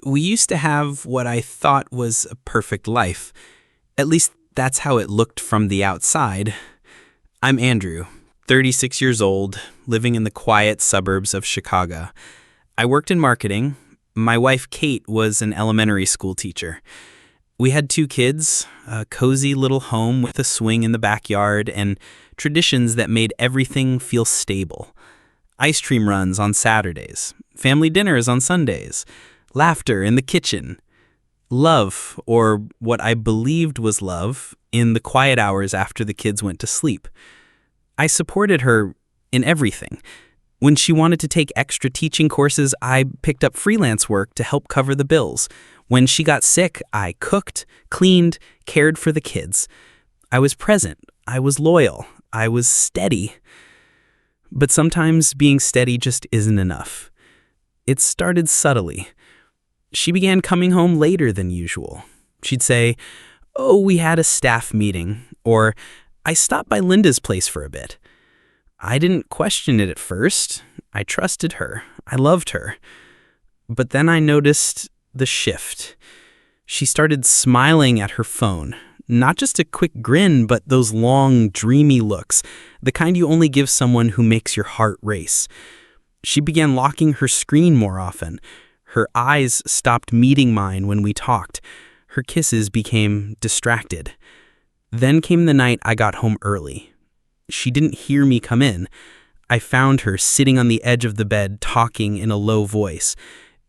We used to have what I thought was a perfect life. At least that's how it looked from the outside. I'm Andrew, 36 years old, living in the quiet suburbs of Chicago. I worked in marketing. My wife, Kate, was an elementary school teacher. We had 2 kids, a cozy little home with a swing in the backyard, and traditions that made everything feel stable. Ice cream runs on Saturdays, family dinners on Sundays, laughter in the kitchen, love, or what I believed was love, in the quiet hours after the kids went to sleep. I supported her in everything. When she wanted to take extra teaching courses, I picked up freelance work to help cover the bills. When she got sick, I cooked, cleaned, cared for the kids. I was present. I was loyal. I was steady. But sometimes being steady just isn't enough. It started subtly. She began coming home later than usual. She'd say, "Oh, we had a staff meeting," or "I stopped by Linda's place for a bit." I didn't question it at first. I trusted her. I loved her. But then I noticed the shift. She started smiling at her phone. Not just a quick grin, but those long, dreamy looks, the kind you only give someone who makes your heart race. She began locking her screen more often. Her eyes stopped meeting mine when we talked. Her kisses became distracted. Then came the night I got home early. She didn't hear me come in. I found her sitting on the edge of the bed, talking in a low voice.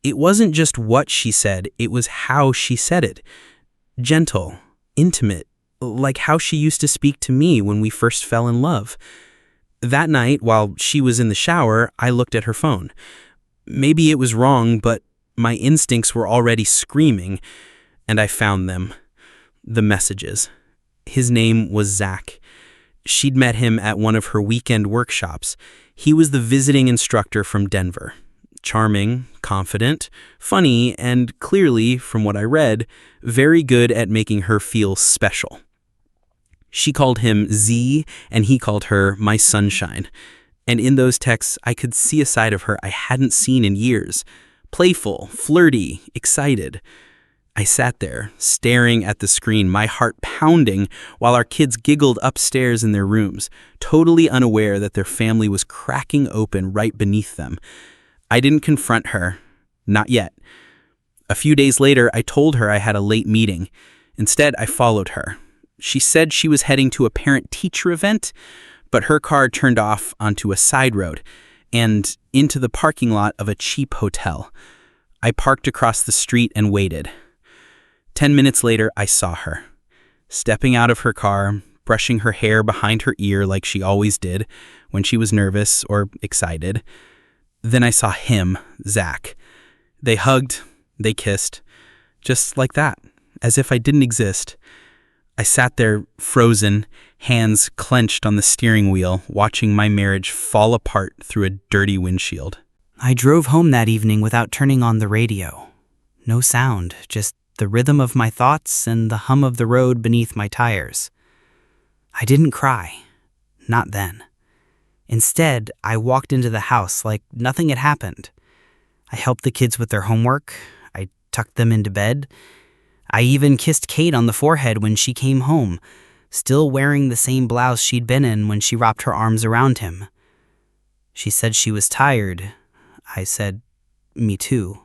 It wasn't just what she said, it was how she said it. Gentle, intimate, like how she used to speak to me when we first fell in love. That night, while she was in the shower, I looked at her phone. Maybe it was wrong, but my instincts were already screaming, and I found them. The messages. His name was Zach. She'd met him at one of her weekend workshops. He was the visiting instructor from Denver. Charming, confident, funny, and clearly, from what I read, very good at making her feel special. She called him Z, and he called her my sunshine. And in those texts, I could see a side of her I hadn't seen in years. Playful, flirty, excited. I sat there, staring at the screen, my heart pounding, while our kids giggled upstairs in their rooms, totally unaware that their family was cracking open right beneath them. I didn't confront her. Not yet. A few days later, I told her I had a late meeting. Instead, I followed her. She said she was heading to a parent-teacher event, but her car turned off onto a side road and into the parking lot of a cheap hotel. I parked across the street and waited. 10 minutes later, I saw her, stepping out of her car, brushing her hair behind her ear like she always did when she was nervous or excited. Then I saw him, Zach. They hugged, they kissed, just like that, as if I didn't exist. I sat there, frozen, hands clenched on the steering wheel, watching my marriage fall apart through a dirty windshield. I drove home that evening without turning on the radio. No sound, just the rhythm of my thoughts and the hum of the road beneath my tires. I didn't cry. Not then. Instead, I walked into the house like nothing had happened. I helped the kids with their homework. I tucked them into bed. I even kissed Kate on the forehead when she came home, still wearing the same blouse she'd been in when she wrapped her arms around him. She said she was tired. I said, me too.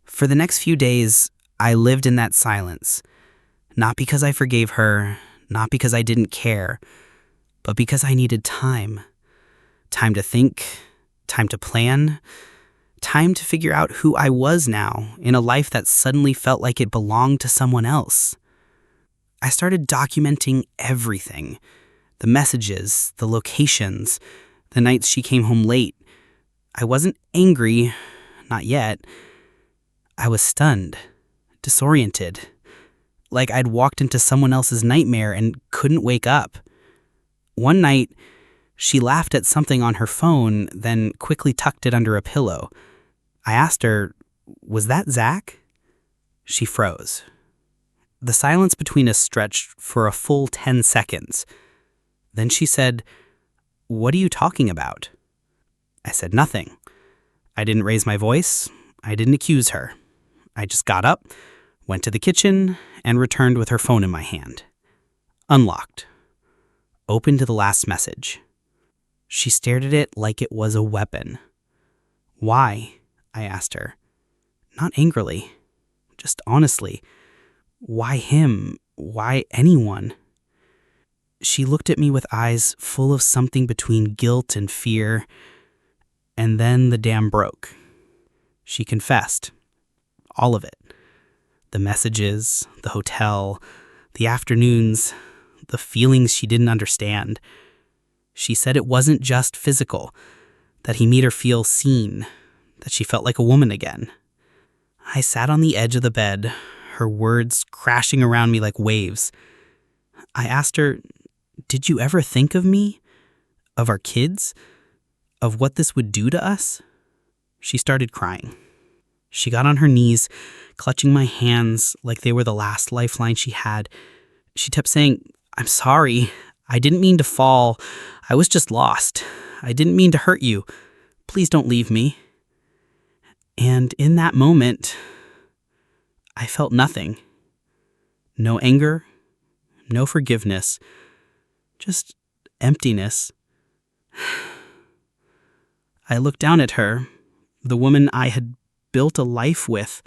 For the next few days, I lived in that silence. Not because I forgave her, not because I didn't care, but because I needed time. Time to think, time to plan, time to figure out who I was now in a life that suddenly felt like it belonged to someone else. I started documenting everything. The messages, the locations, the nights she came home late. I wasn't angry, not yet. I was stunned, disoriented, like I'd walked into someone else's nightmare and couldn't wake up. One night, she laughed at something on her phone, then quickly tucked it under a pillow. I asked her, "Was that Zach?" She froze. The silence between us stretched for a full 10 seconds. Then she said, "What are you talking about?" I said nothing. I didn't raise my voice. I didn't accuse her. I just got up, went to the kitchen, and returned with her phone in my hand. Unlocked. Opened to the last message. She stared at it like it was a weapon. Why? I asked her. Not angrily, just honestly. Why him? Why anyone? She looked at me with eyes full of something between guilt and fear, and then the dam broke. She confessed. All of it. The messages, the hotel, the afternoons, the feelings she didn't understand. She said it wasn't just physical, that he made her feel seen, that she felt like a woman again. I sat on the edge of the bed, her words crashing around me like waves. I asked her, "Did you ever think of me? Of our kids? Of what this would do to us?" She started crying. She got on her knees, clutching my hands like they were the last lifeline she had. She kept saying, "I'm sorry. I didn't mean to fall. I was just lost. I didn't mean to hurt you. Please don't leave me." And in that moment, I felt nothing. No anger, no forgiveness, just emptiness. I looked down at her, the woman I had built a life with,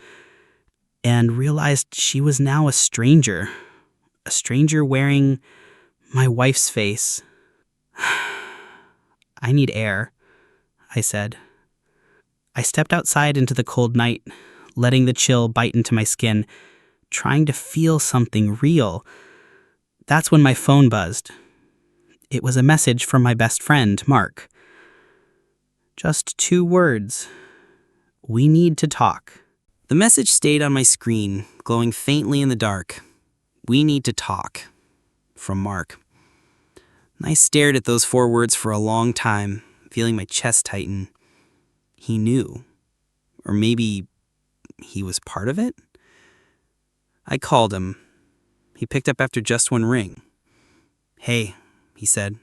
and realized she was now a stranger wearing my wife's face. "I need air," I said. I stepped outside into the cold night, letting the chill bite into my skin, trying to feel something real. That's when my phone buzzed. It was a message from my best friend, Mark. Just 2 words. "We need to talk." The message stayed on my screen, glowing faintly in the dark. "We need to talk." From Mark. I stared at those 4 words for a long time, feeling my chest tighten. He knew. Or maybe he was part of it? I called him. He picked up after just 1 ring. "Hey," he said.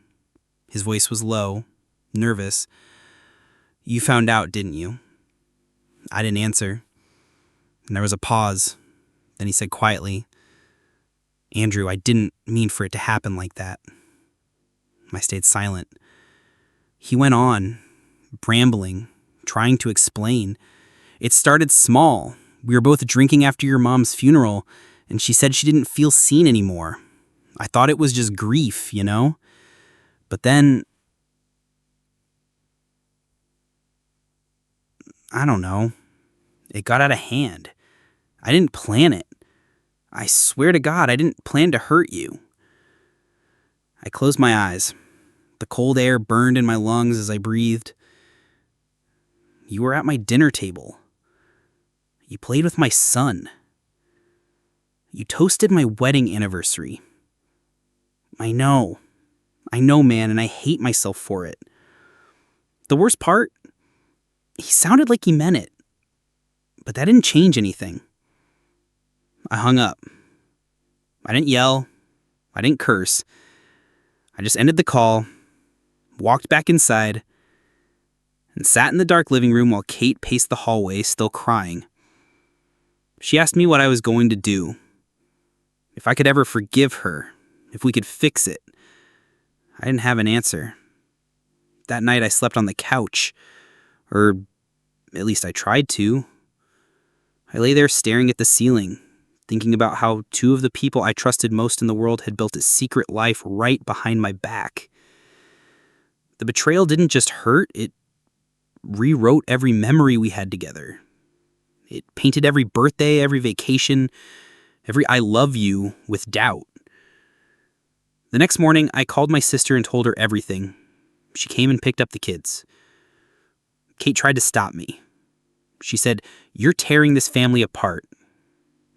His voice was low, nervous. "You found out, didn't you?" I didn't answer. And there was a pause. Then he said quietly, "Andrew, I didn't mean for it to happen like that." I stayed silent. He went on, brambling, trying to explain. "It started small. We were both drinking after your mom's funeral, and she said she didn't feel seen anymore. I thought it was just grief, you know? But then, I don't know. It got out of hand. I didn't plan it. I swear to God, I didn't plan to hurt you." I closed my eyes. The cold air burned in my lungs as I breathed. "You were at my dinner table. You played with my son. You toasted my wedding anniversary. I know, man, and I hate myself for it. The worst part, he sounded like he meant it, but that didn't change anything." I hung up. I didn't yell. I didn't curse. I just ended the call, walked back inside, and sat in the dark living room while Kate paced the hallway, still crying. She asked me what I was going to do, if I could ever forgive her, if we could fix it. I didn't have an answer. That night I slept on the couch, or at least I tried to. I lay there staring at the ceiling, thinking about how 2 of the people I trusted most in the world had built a secret life right behind my back. The betrayal didn't just hurt, it rewrote every memory we had together. It painted every birthday, every vacation, every "I love you" with doubt. The next morning, I called my sister and told her everything. She came and picked up the kids. Kate tried to stop me. She said, "You're tearing this family apart."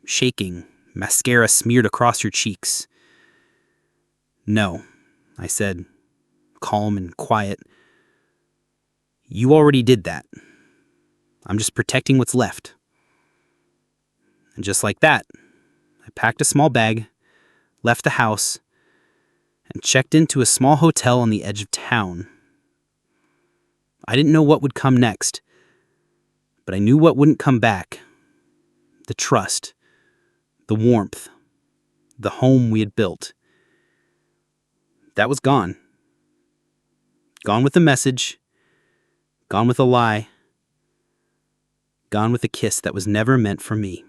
Shaking, mascara smeared across her cheeks. "No," I said, calm and quiet. "You already did that. I'm just protecting what's left." And just like that, I packed a small bag, left the house, and checked into a small hotel on the edge of town. I didn't know what would come next, but I knew what wouldn't come back. the trust, the warmth, the home we had built. That was gone. Gone with the message, gone with a lie, gone with a kiss that was never meant for me.